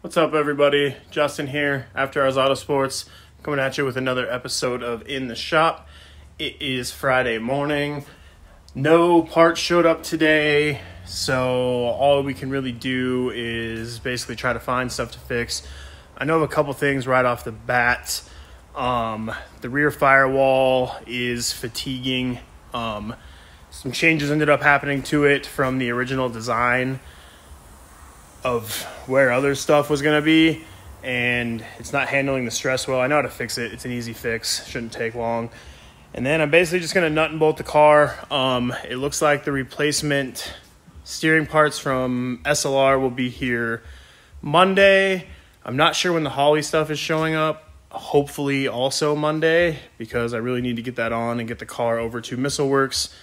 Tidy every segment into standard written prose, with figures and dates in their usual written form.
What's up, everybody? Justin here, After Hours Autosports, coming at you with another episode of In the Shop. It is Friday morning. No parts showed up today, so all we can really do is basically try to find stuff to fix. I know of a couple things right off the bat. The rear firewall is fatiguing. Some changes ended up happening to it from the original design of where other stuff was going to be, and it's not handling the stress well. I know how to fix it. It's an easy fix. Shouldn't take long. And then I'm basically just going to nut and bolt the car. It looks like the replacement steering parts from SLR will be here Monday. I'm not sure when the Holly stuff is showing up. Hopefully also Monday, because I really need to get that on and get the car over to Missile Works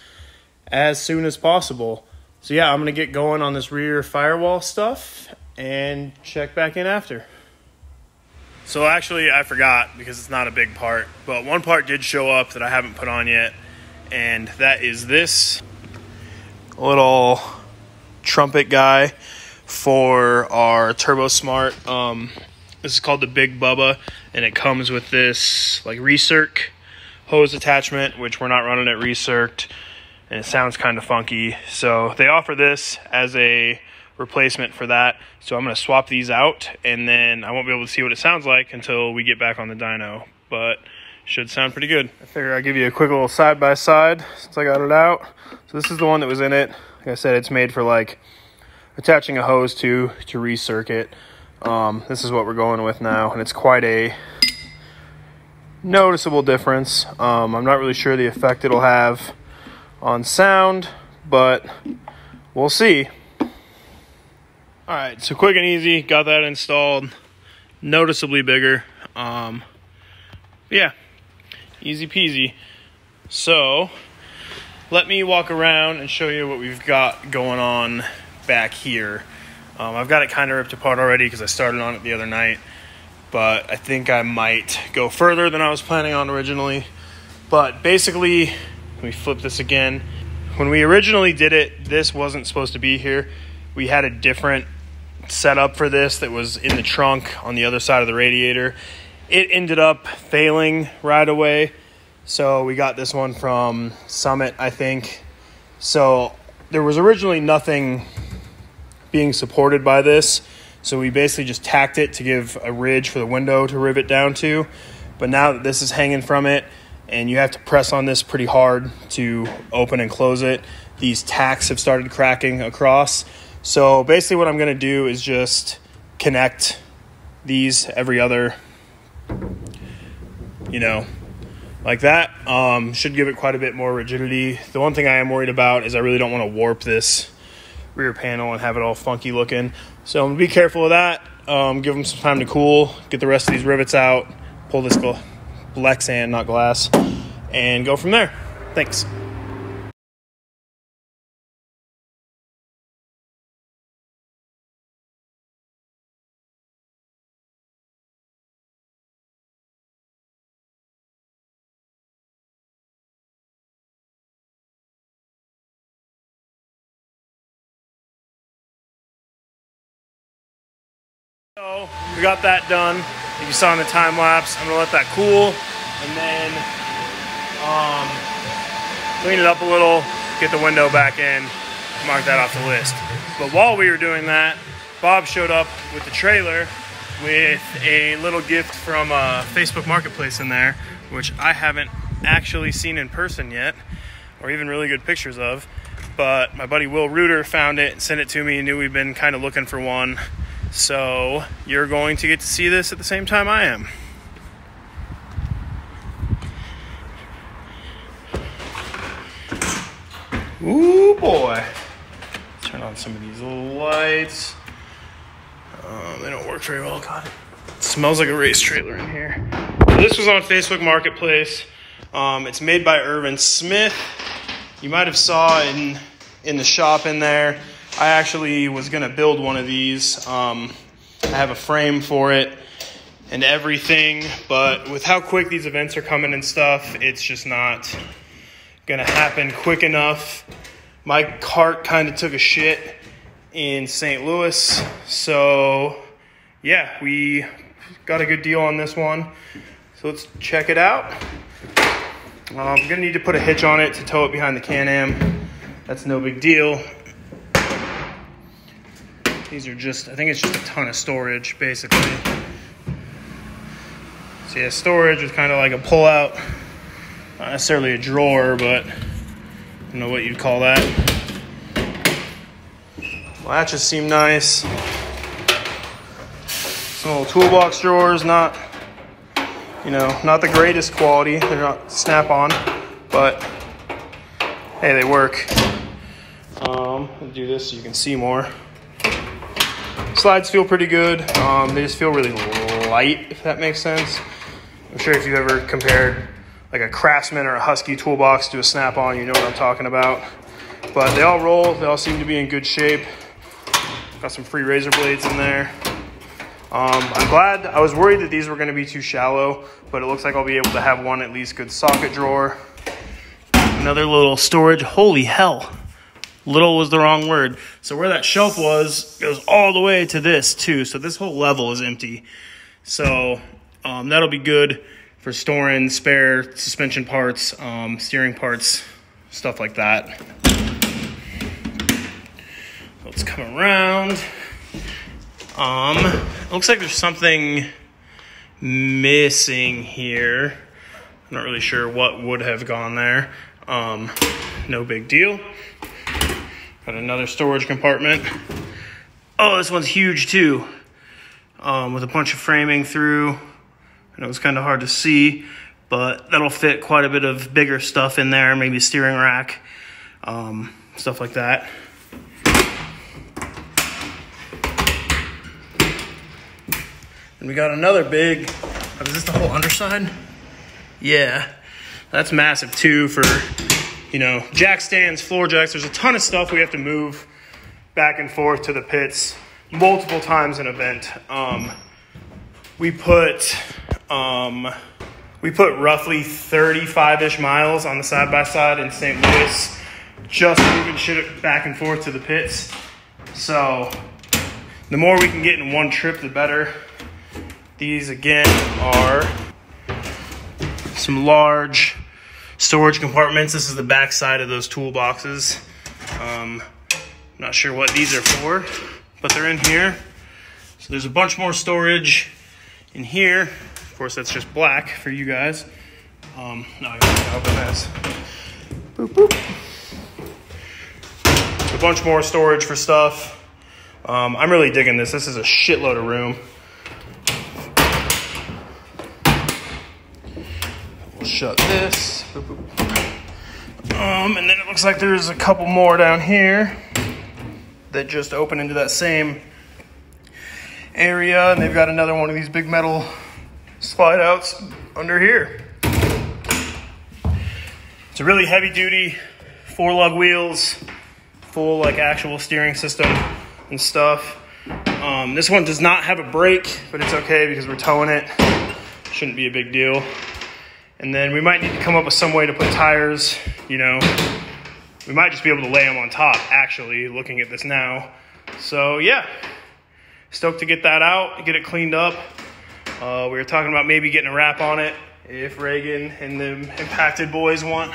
as soon as possible. So yeah, I'm going to get going on this rear firewall stuff and check back in after. So actually, I forgot because it's not a big part, but one part did show up that I haven't put on yet, and that is this little Trumpet guy for our Turbo Smart. This is called the Big Bubba, and it comes with this like recirc hose attachment, which we're not running it recirced. And it sounds kind of funky. So they offer this as a replacement for that. So I'm going to swap these out, and then I won't be able to see what it sounds like until we get back on the dyno. But should sound pretty good. I figure I'll give you a quick little side-by-side since I got it out. So this is the one that was in it. Like I said, it's made for like attaching a hose to recirc it. This is what we're going with now, and it's quite a noticeable difference. I'm not really sure the effect it'll have on sound, but we'll see. Alright, so quick and easy, got that installed. Noticeably bigger. Yeah, easy peasy. So let me walk around and show you what we've got going on back here. I've got it kind of ripped apart already because I started on it the other night, but I think I might go further than I was planning on originally. But basically, let me flip this again. When we originally did it, this wasn't supposed to be here. We had a different setup for this that was in the trunk on the other side of the radiator. It ended up failing right away. So we got this one from Summit, I think. So there was originally nothing being supported by this. So we basically just tacked it to give a ridge for the window to rivet down to. But now that this is hanging from it, and you have to press on this pretty hard to open and close it, these tacks have started cracking across. So basically what I'm going to do is just connect these every other, like that. Should give it quite a bit more rigidity. The one thing I am worried about is I really don't want to warp this rear panel and have it all funky looking. So I'm going to be careful of that. Give them some time to cool, get the rest of these rivets out, pull this Lexan, not glass, and go from there. Thanks. So we got that done. Like you saw in the time lapse, I'm gonna let that cool, and then clean it up a little, get the window back in, mark that off the list. But while we were doing that, Bob showed up with the trailer with a little gift from Facebook Marketplace in there, which I haven't actually seen in person yet, or even really good pictures of. But my buddy Will Reuter found it and sent it to me and knew we've been kind of looking for one. So you're going to get to see this at the same time I am. Ooh boy. Turn on some of these little lights. They don't work very well. God, it smells like a race trailer in here. So this was on Facebook Marketplace. It's made by Irvin Smith. You might have saw in the shop in there. I actually was going to build one of these. I have a frame for it and everything, but with how quick these events are coming and stuff, it's just not going to happen quick enough. My cart kind of took a shit in St. Louis, so yeah, we got a good deal on this one. So let's check it out. I'm gonna need to put a hitch on it to tow it behind the Can-Am. That's no big deal. These are just, I think it's just a ton of storage, basically. So yeah, storage with kind of like a pull-out, not necessarily a drawer, but I don't know what you'd call that. Latches seem nice. Some little toolbox drawers, not, you know, not the greatest quality. They're not snap-on, but hey, they work. I'll do this so you can see more. Slides feel pretty good. They just feel really light, if that makes sense. I'm sure if you've ever compared like a Craftsman or a Husky toolbox to a Snap-on, you know what I'm talking about. But they all roll. They all seem to be in good shape. Got some free razor blades in there. I'm glad. I was worried that these were going to be too shallow, but it looks like I'll be able to have one at least good socket drawer. Another little storage. Holy hell. Little was the wrong word. So where that shelf was, goes all the way to this too. So this whole level is empty. So that'll be good for storing spare suspension parts, steering parts, stuff like that. Let's come around. Looks like there's something missing here. I'm not really sure what would have gone there. No big deal. Got another storage compartment. Oh, this one's huge too. With a bunch of framing through. I know it's kind of hard to see, but that'll fit quite a bit of bigger stuff in there, maybe a steering rack, stuff like that. And we got another big, oh, is this the whole underside? Yeah, that's massive too for, you know, jack stands, floor jacks. There's a ton of stuff we have to move back and forth to the pits multiple times an event. We put roughly 35-ish miles on the side-by-side in St. Louis, just moving shit back and forth to the pits. So the more we can get in one trip, the better. These, again, are some large storage compartments. This is the back side of those toolboxes. Not sure what these are for, but they're in here. So there's a bunch more storage in here. Of course, that's just black for you guys. No, I gotta open this. Boop, boop. A bunch more storage for stuff. I'm really digging this. This is a shitload of room. We'll shut this. Boop, boop. And then it looks like there's a couple more down here that just open into that same area, and they've got another one of these big metal slide outs under here. It's a really heavy duty 4-lug wheels, full like actual steering system and stuff. This one does not have a brake, but it's okay because we're towing it. Shouldn't be a big deal. And then we might need to come up with some way to put tires, you know. We might just be able to lay them on top, actually, looking at this now. So yeah, stoked to get that out, get it cleaned up. We were talking about maybe getting a wrap on it if Reagan and the impacted boys want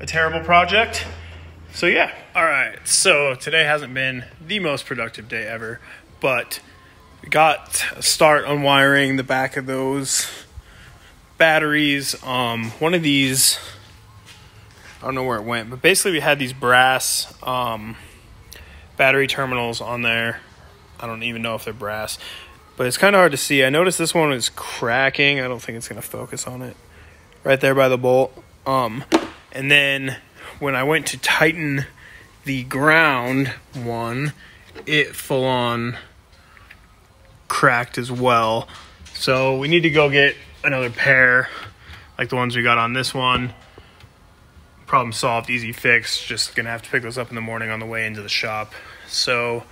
a terrible project. So yeah. All right, so today hasn't been the most productive day ever, but we got a start unwiring the back of those batteries. One of these, I don't know where it went, but basically we had these brass battery terminals on there. I don't even know if they're brass, but it's kind of hard to see. I noticed this one is cracking. I don't think it's going to focus on it. Right there by the bolt. And then when I went to tighten the ground one, it full on cracked as well. So we need to go get another pair like the ones we got on this one. Problem solved, easy fix. Just gonna have to pick those up in the morning on the way into the shop. So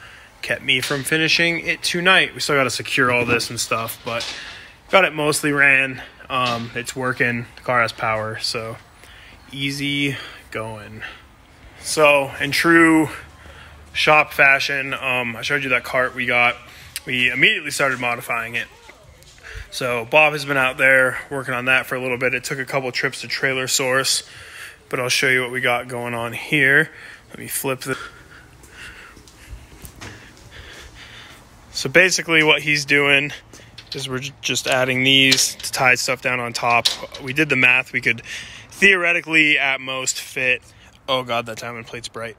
kept me from finishing it tonight. We still got to secure all this and stuff, but got it mostly ran. It's working. The car has power, so easy going. So in true shop fashion, I showed you that cart we got we immediately started modifying it. So Bob has been out there working on that for a little bit. It took a couple trips to Trailer Source, but I'll show you what we got going on here. Let me flip the... So basically what he's doing is we're just adding these to tie stuff down on top. We did the math. We could theoretically at most fit, oh God, that diamond plate's bright,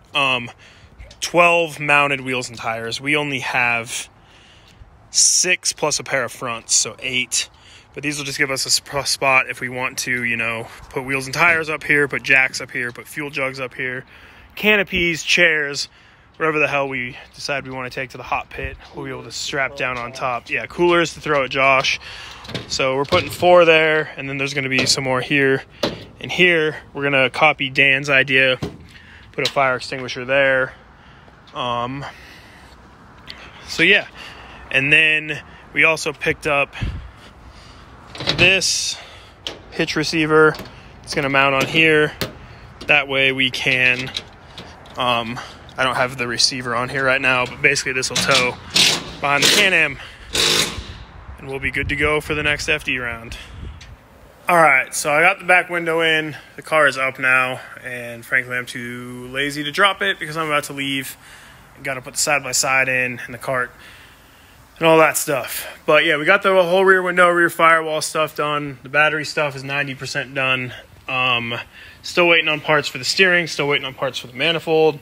12 mounted wheels and tires. We only have 6 plus a pair of fronts, so 8. But these will just give us a spot if we want to, you know, put wheels and tires up here, put jacks up here, put fuel jugs up here, canopies, chairs, whatever the hell we decide we want to take to the hot pit, we'll be able to strap down on top. Yeah, coolers to throw at Josh. So we're putting 4 there, and then there's going to be some more here and here. We're going to copy Dan's idea, put a fire extinguisher there. So yeah, and then we also picked up this hitch receiver. It's going to mount on here. That way we can, I don't have the receiver on here right now, but basically this will tow behind the Can-Am, and we'll be good to go for the next FD round. All right, so I got the back window in. The car is up now, and frankly, I'm too lazy to drop it because I'm about to leave. Got to put the side-by-side in and the cart and all that stuff. But yeah, we got the whole rear window, rear firewall stuff done. The battery stuff is 90% done. Still waiting on parts for the steering, still waiting on parts for the manifold.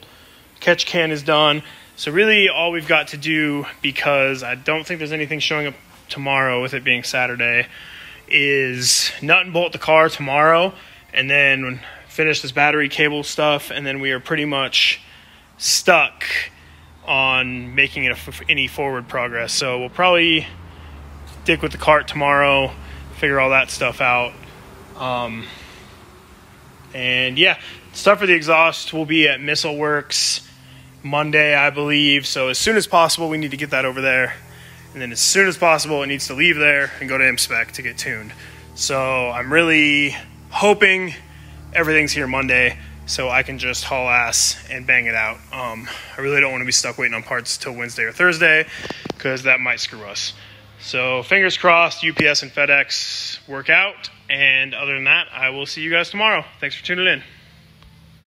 Catch can is done. So really all we've got to do, because I don't think there's anything showing up tomorrow with it being Saturday, is nut and bolt the car tomorrow and then finish this battery cable stuff, and then we are pretty much stuck on making it any forward progress. So we'll probably stick with the cart tomorrow, figure all that stuff out. And yeah, stuff for the exhaust will be at Missile Works Monday, I believe. So as soon as possible, we need to get that over there. And then as soon as possible, it needs to leave there and go to IMSPEC to get tuned. So I'm really hoping everything's here Monday so I can just haul ass and bang it out. I really don't want to be stuck waiting on parts till Wednesday or Thursday, because that might screw us. So fingers crossed UPS and FedEx work out. And other than that, I will see you guys tomorrow. Thanks for tuning in.